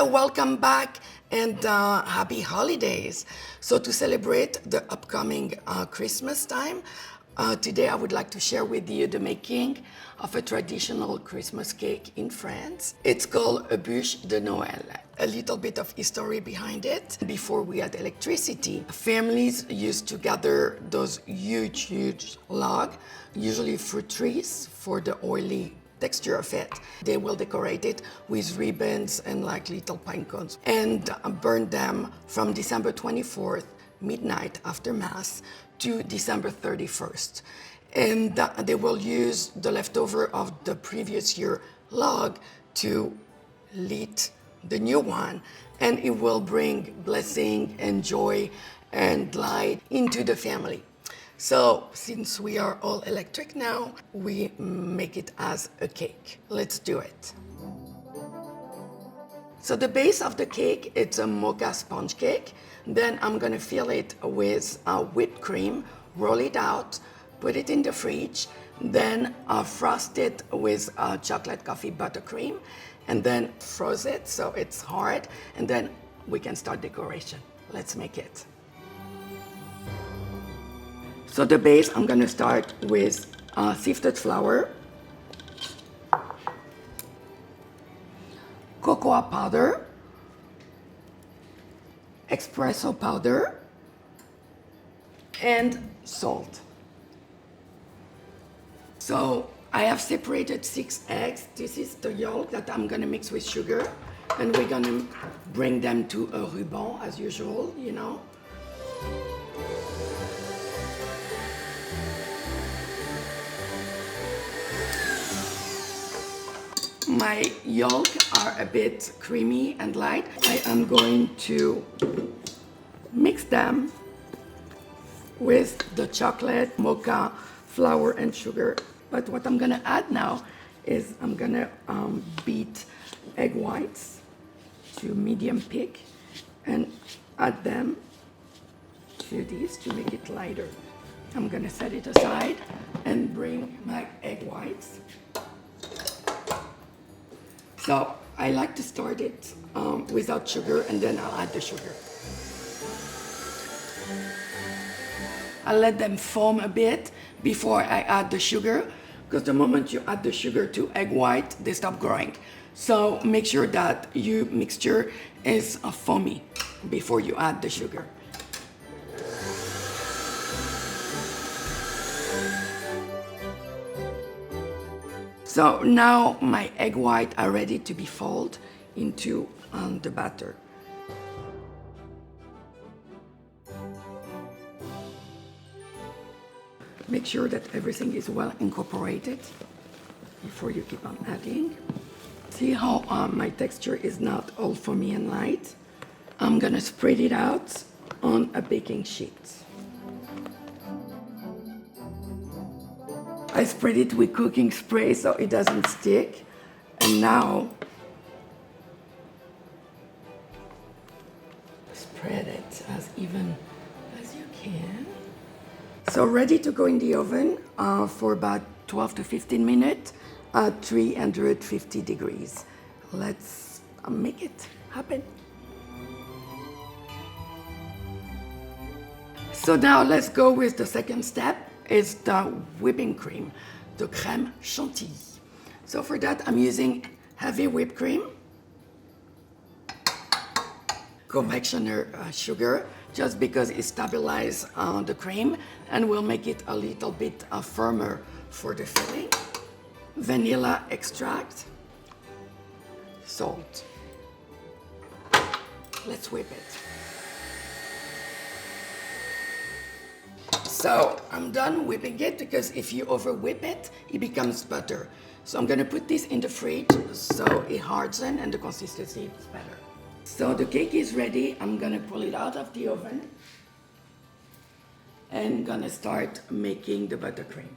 welcome back and happy holidays. So to celebrate the upcoming Christmas time, today I would like to share with you the making of a traditional Christmas cake in France. It's called a Buche de Noel. A little bit of history behind it. Before we had electricity, families used to gather those huge logs, usually fruit trees, for the oily texture of it. They will decorate it with ribbons and like little pine cones and burn them from December 24th, midnight after Mass, to December 31st. And they will use the leftover of the previous year log to lit the new one, and it will bring blessing and joy and light into the family. So since we are all electric now, we make it as a cake. Let's do it. So the base of the cake, it's a mocha sponge cake. Then I'm gonna fill it with whipped cream, roll it out, put it in the fridge, then frost it with chocolate coffee buttercream, and then froze it so it's hard, and then we can start decoration. Let's make it. So the base, I'm gonna start with sifted flour, cocoa powder, espresso powder, and salt. So I have separated 6 eggs. This is the yolk that I'm gonna mix with sugar, and we're gonna bring them to a ruban as usual, you know. My yolk are a bit creamy and light. I am going to mix them with the chocolate, mocha, flour, and sugar. But what I'm gonna add now is I'm gonna beat egg whites to medium thick and add them to this to make it lighter. I'm gonna set it aside and bring my egg whites. So I like to start it without sugar, and then I'll add the sugar. I'll let them foam a bit before I add the sugar, because the moment you add the sugar to egg white, they stop growing. So make sure that your mixture is foamy before you add the sugar. So now my egg white are ready to be folded into the batter. Make sure that everything is well incorporated before you keep on adding. See how my texture is not all foamy and light? I'm gonna spread it out on a baking sheet. I spread it with cooking spray so it doesn't stick. And now, spread it as even as you can. So ready to go in the oven for about 12 to 15 minutes at 350 degrees. Let's make it happen. So now let's go with the second step. Is the whipping cream, the crème chantilly. So for that, I'm using heavy whipped cream, confectioner sugar, just because it stabilizes the cream and will make it a little bit firmer for the filling. Vanilla extract, salt. Let's whip it. So I'm done whipping it, because if you over whip it, it becomes butter. So I'm gonna put this in the fridge so it hardens and the consistency is better. So the cake is ready. I'm gonna pull it out of the oven and gonna start making the buttercream.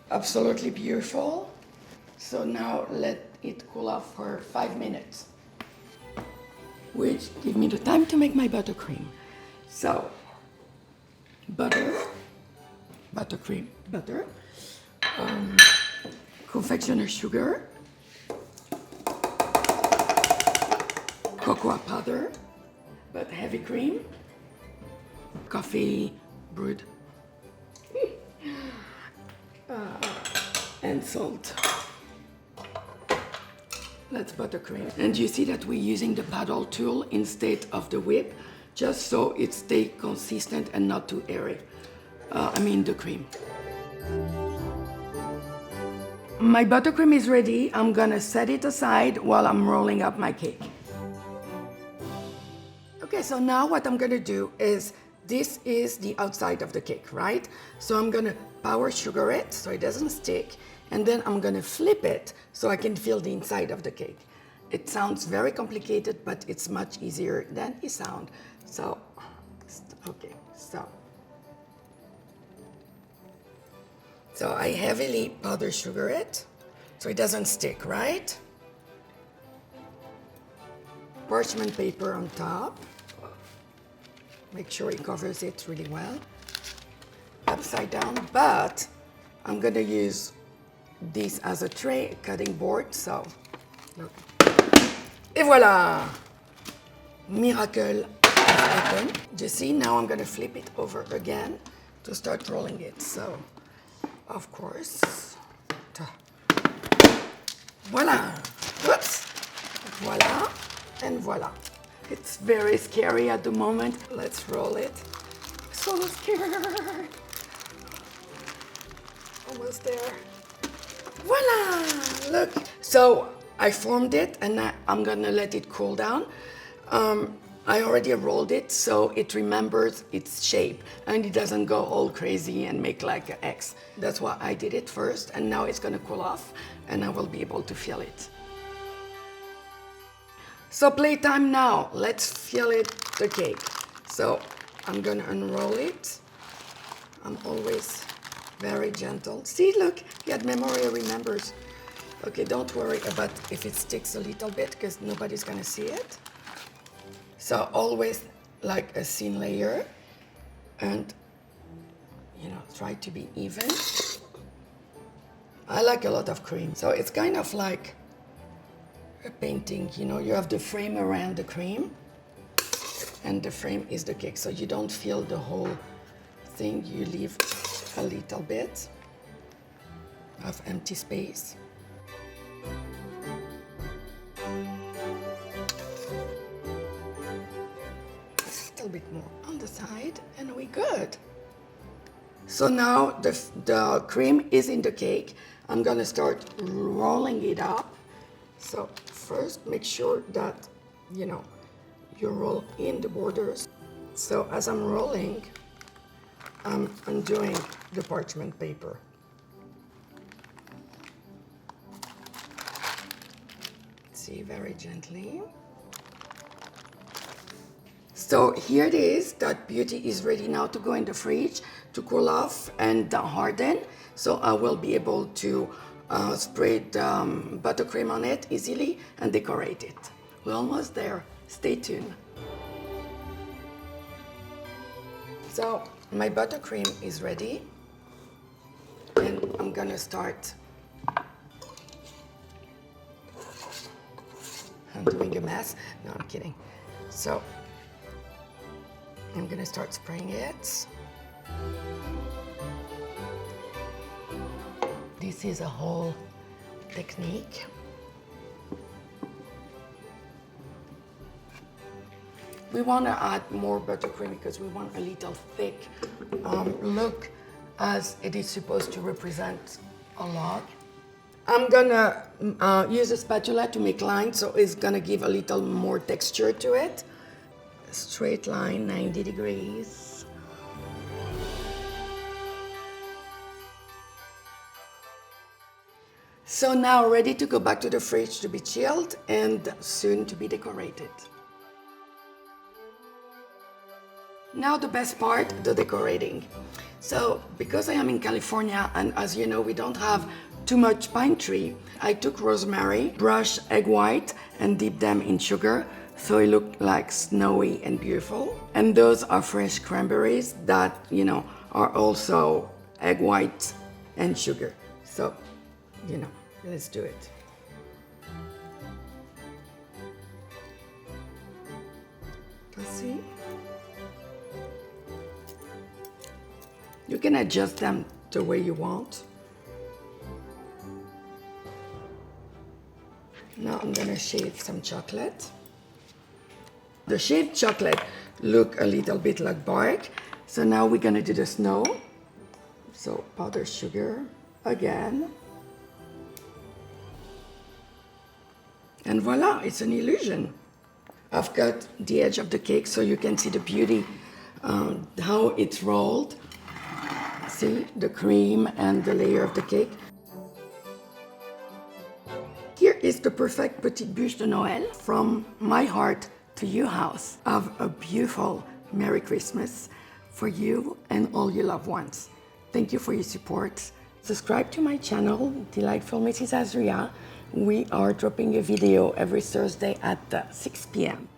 Absolutely beautiful. So now let it cool off for 5 minutes, which give me the time to make my buttercream. So butter, buttercream, butter, confectioner sugar, cocoa powder, but heavy cream, coffee brewed, and salt. That's buttercream. And you see that we're using the paddle tool instead of the whip, just so it stays consistent and not too airy. The cream. My buttercream is ready. I'm gonna set it aside while I'm rolling up my cake. Okay, so now what I'm gonna do is, this is the outside of the cake, right? So I'm gonna power sugar it so it doesn't stick, and then I'm gonna flip it so I can feel the inside of the cake. It sounds very complicated, but it's much easier than it sounds. So, okay, so I heavily powder sugar it so it doesn't stick, right? Parchment paper on top. Make sure it covers it really well. Upside down, but I'm gonna use this as a tray cutting board, so look. Et voilà! Miracle has happened. You see, now I'm gonna flip it over again to start rolling it. So, of course, voila! Oops! Voila, and voila. It's very scary at the moment. Let's roll it. So scared. Almost there. Voila! Look. So I formed it, and I'm gonna let it cool down. I already rolled it, so it remembers its shape and it doesn't go all crazy and make like an X. That's why I did it first, and now it's gonna cool off and I will be able to feel it. So playtime now. Let's feel it, the cake. So I'm gonna unroll it. I'm always very gentle. See, look, yet memory remembers. Okay, don't worry about if it sticks a little bit, because nobody's gonna see it. So always like a thin layer, and try to be even. I like a lot of cream, so it's kind of like a painting. You have the frame around the cream, and the frame is the cake, so you don't feel the whole thing. You leave a little bit of empty space. A little bit more on the side, and we're good. So now the cream is in the cake. I'm gonna start rolling it up. So first, make sure that you roll in the borders. So as I'm rolling, I'm undoing the parchment paper. See, very gently. So here it is. That beauty is ready now to go in the fridge to cool off and harden. So I will be able to spread buttercream on it easily and decorate it. We're almost there. Stay tuned. So my buttercream is ready, and I'm gonna start. I'm doing a mess. No, I'm kidding. So I'm gonna start spraying it. This is a whole technique. We want to add more buttercream because we want a little thick look, as it is supposed to represent a log. I'm gonna use a spatula to make lines, so it's gonna give a little more texture to it. A straight line, 90 degrees. So now ready to go back to the fridge to be chilled and soon to be decorated. Now the best part, the decorating. So because I am in California, and as you know, we don't have too much pine tree, I took rosemary, brushed egg white, and dipped them in sugar, so it looked like snowy and beautiful. And those are fresh cranberries that, are also egg white and sugar. So, let's do it. See? You can adjust them the way you want. Now I'm gonna shave some chocolate. The shaved chocolate look a little bit like bark. So now we're gonna do the snow. So powdered sugar again. And voila, it's an illusion. I've got the edge of the cake so you can see the beauty, how it's rolled. See the cream and the layer of the cake. Here is the perfect petite bûche de Noël from my heart to your house. Have a beautiful Merry Christmas for you and all your loved ones. Thank you for your support. Subscribe to my channel, Delightful Mrs. Azria. We are dropping a video every Thursday at 6 p.m.